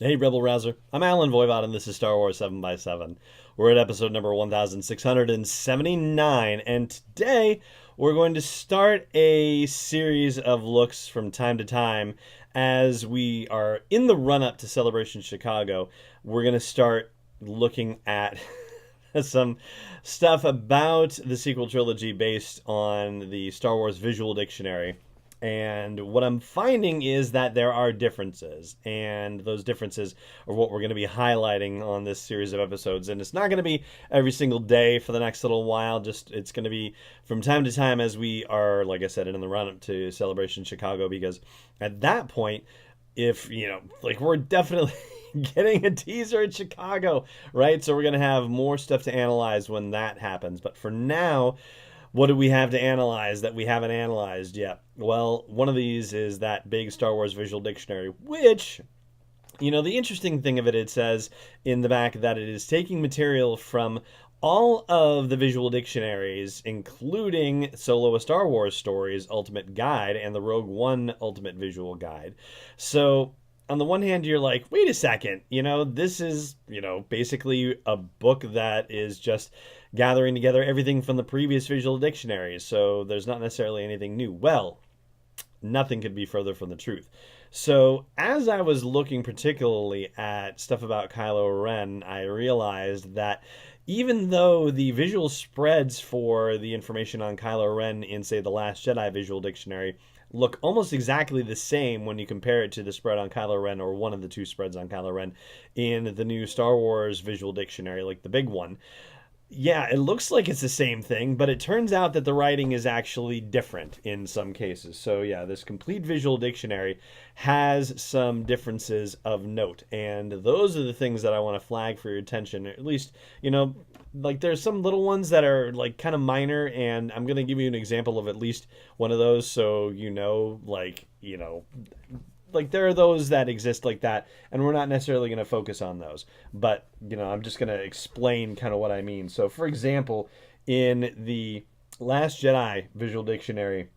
Hey, Rebel Rouser. I'm Alan Voivod, and this is Star Wars 7 by 7. We're at episode number 1679, and today we're going to start a series of looks from time to time as we are in the run up to Celebration Chicago. We're going to start looking at some stuff about the sequel trilogy based on the Star Wars Visual Dictionary. And what I'm finding is that there are differences, and those differences are what we're going to be highlighting on this series of episodes. And it's not going to be every single day for the next little while, just it's going to be from time to time as we are, like I said, in the run up to Celebration Chicago, because at that point, if, like we're definitely getting a teaser in Chicago, right? So we're going to have more stuff to analyze when that happens. But for now, what do we have to analyze that we haven't analyzed yet? Well, one of these is that big Star Wars Visual Dictionary, which, the interesting thing of it, it says in the back that it is taking material from all of the visual dictionaries, including Solo A Star Wars Stories Ultimate Guide and the Rogue One Ultimate Visual Guide. So on the one hand, you're like, wait a second, this is, basically a book that is just gathering together everything from the previous visual dictionaries. So there's not necessarily anything new. Well, nothing could be further from the truth. So as I was looking particularly at stuff about Kylo Ren, I realized that even though the visual spreads for the information on Kylo Ren in, say, the Last Jedi Visual Dictionary look almost exactly the same when you compare it to the spread on Kylo Ren, or one of the two spreads on Kylo Ren in the new Star Wars Visual Dictionary, like the big one. Yeah, it looks like it's the same thing, but it turns out that the writing is actually different in some cases. So, yeah, this complete visual dictionary has some differences of note. And those are the things that I want to flag for your attention. At least, like there's some little ones that are like kind of minor, and I'm going to give you an example of at least one of those so like there are those that exist like that, and we're not necessarily going to focus on those, but I'm just going to explain kind of what I mean. So for example, in the Last Jedi Visual Dictionary,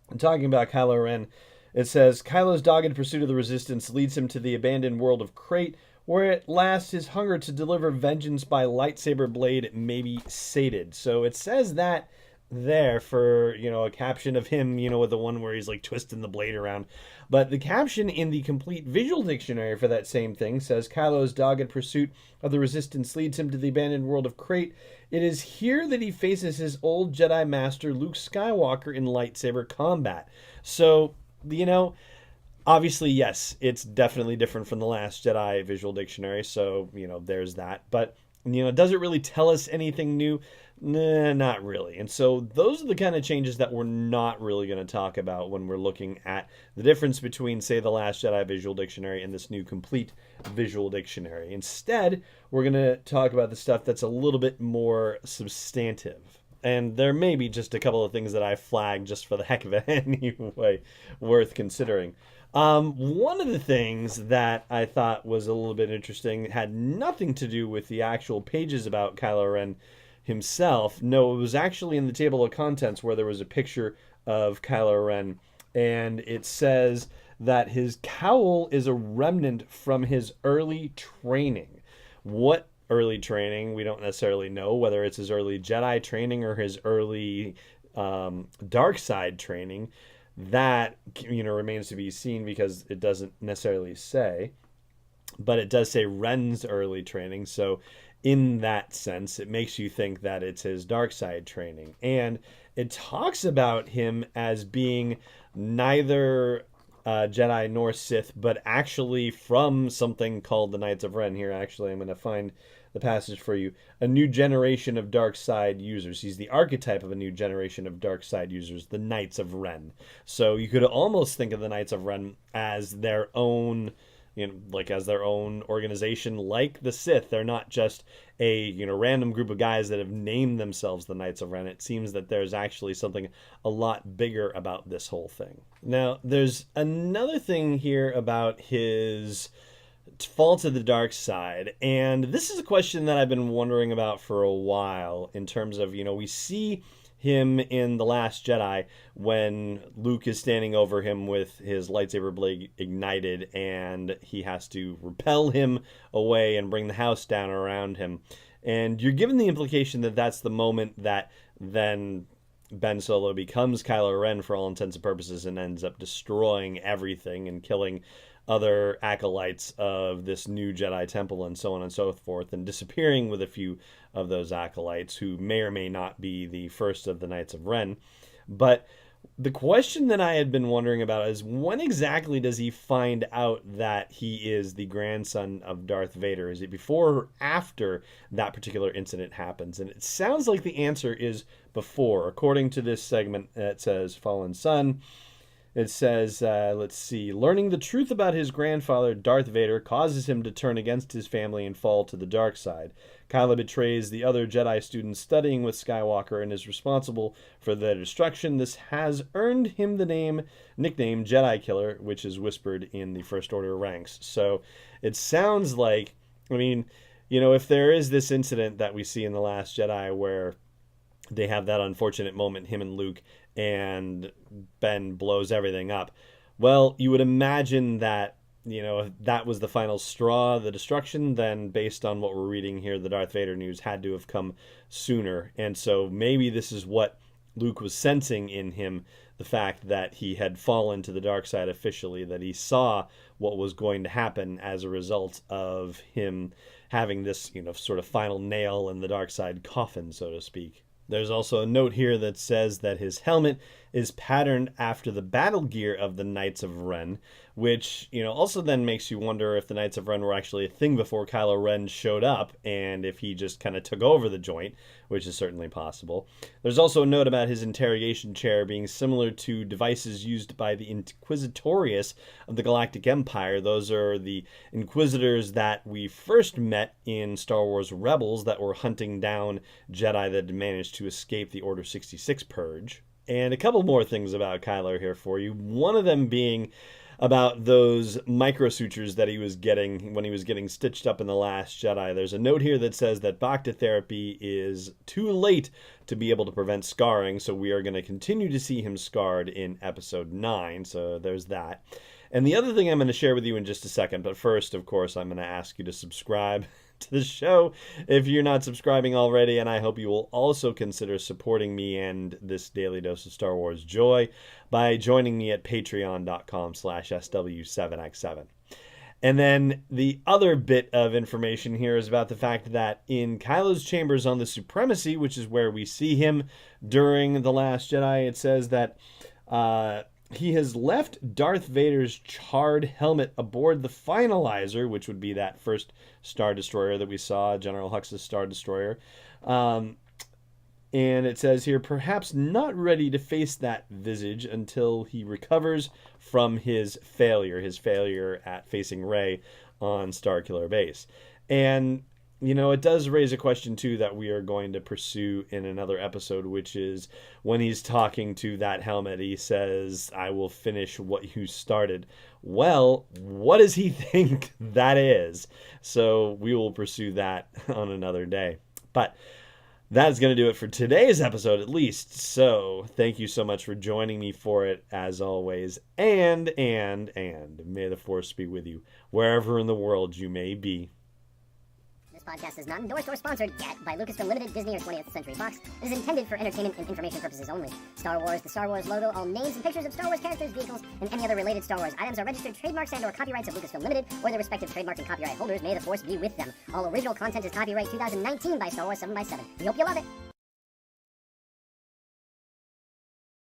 I'm talking about Kylo Ren. It says Kylo's dogged pursuit of the Resistance leads him to the abandoned world of Crate, where at last his hunger to deliver vengeance by lightsaber blade may be sated. So it says that there for a caption of him with the one where he's like twisting the blade around, but the caption in the complete visual dictionary for that same thing says Kylo's dogged pursuit of the Resistance leads him to the abandoned world of Crate. It is here that he faces his old Jedi master Luke Skywalker in lightsaber combat. So obviously, yes, it's definitely different from the Last Jedi Visual Dictionary, so there's that. But does it really tell us anything new? Nah, not really. And so those are the kind of changes that we're not really going to talk about when we're looking at the difference between, say, the Last Jedi Visual Dictionary and this new complete Visual Dictionary. Instead, we're going to talk about the stuff that's a little bit more substantive. And there may be just a couple of things that I flagged just for the heck of it anyway, worth considering. One of the things that I thought was a little bit interesting had nothing to do with the actual pages about Kylo Ren himself. No, it was actually in the table of contents where there was a picture of Kylo Ren, and it says that his cowl is a remnant from his early training. What early training? We don't necessarily know whether it's his early Jedi training or his early dark side training. That remains to be seen because it doesn't necessarily say, but it does say Ren's early training. So in that sense, it makes you think that it's his dark side training. And it talks about him as being neither Jedi nor Sith, but actually from something called the Knights of Ren. Here, actually, I'm going to find the passage for you. A new generation of dark side users. He's the archetype of a new generation of dark side users, the Knights of Ren. So you could almost think of the Knights of Ren as their own, as their own organization, like the Sith. They're not just a random group of guys that have named themselves the Knights of Ren. It seems that there's actually something a lot bigger about this whole thing. Now, there's another thing here about his fall to the dark side, and this is a question that I've been wondering about for a while in terms of we see him in The Last Jedi when Luke is standing over him with his lightsaber blade ignited, and he has to repel him away and bring the house down around him. And you're given the implication that that's the moment that then Ben Solo becomes Kylo Ren for all intents and purposes and ends up destroying everything and killing other acolytes of this new Jedi temple and so on and so forth, and disappearing with a few of those acolytes who may or may not be the first of the Knights of Ren. But the question that I had been wondering about is, when exactly does he find out that he is the grandson of Darth Vader? Is it before or after that particular incident happens? And it sounds like the answer is before. According to this segment, it says, Fallen Son. It says, let's see, learning the truth about his grandfather, Darth Vader, causes him to turn against his family and fall to the dark side. Kylo betrays the other Jedi students studying with Skywalker and is responsible for their destruction. This has earned him the nickname Jedi Killer, which is whispered in the First Order ranks. So it sounds like, I mean, you know, if there is this incident that we see in The Last Jedi where they have that unfortunate moment, him and Luke, and Ben blows everything up. Well, you would imagine that, you know, if that was the final straw, the destruction, then based on what we're reading here, the Darth Vader news had to have come sooner. And so maybe this is what Luke was sensing in him, the fact that he had fallen to the dark side officially, that he saw what was going to happen as a result of him having this, you know, sort of final nail in the dark side coffin, so to speak. There's also a note here that says that his helmet is patterned after the battle gear of the Knights of Ren, which, you know, also then makes you wonder if the Knights of Ren were actually a thing before Kylo Ren showed up, and if he just kind of took over the joint, which is certainly possible. There's also a note about his interrogation chair being similar to devices used by the Inquisitorius of the Galactic Empire. Those are the Inquisitors that we first met in Star Wars Rebels that were hunting down Jedi that had managed to escape the Order 66 purge. And a couple more things about Kylo here for you. One of them being about those microsutures that he was getting when he was getting stitched up in The Last Jedi. There's a note here that says that Bacta therapy is too late to be able to prevent scarring, so we are going to continue to see him scarred in Episode 9, so there's that. And the other thing I'm going to share with you in just a second, but first, of course, I'm going to ask you to subscribe to the show if you're not subscribing already, and I hope you will also consider supporting me and this daily dose of Star Wars joy by joining me at patreon.com/SW7x7. And then the other bit of information here is about the fact that in Kylo's chambers on the Supremacy, which is where we see him during The Last Jedi, it says that he has left Darth Vader's charred helmet aboard the Finalizer, which would be that first Star Destroyer that we saw, General Hux's Star Destroyer. And it says here, perhaps not ready to face that visage until he recovers from his failure at facing Rey on Starkiller Base. And you know, it does raise a question, too, that we are going to pursue in another episode, which is when he's talking to that helmet, he says, I will finish what you started. Well, what does he think that is? So we will pursue that on another day. But that's going to do it for today's episode, at least. So thank you so much for joining me for it, as always. And may the Force be with you, wherever in the world you may be. This podcast is not endorsed or sponsored yet by Lucasfilm Limited, Disney, or 20th Century Fox. It is intended for entertainment and information purposes only. Star Wars, the Star Wars logo, all names and pictures of Star Wars characters, vehicles, and any other related Star Wars items are registered trademarks and/or copyrights of Lucasfilm Limited or their respective trademark and copyright holders. May the Force be with them. All original content is copyright 2019 by Star Wars 7x7. We hope you love it.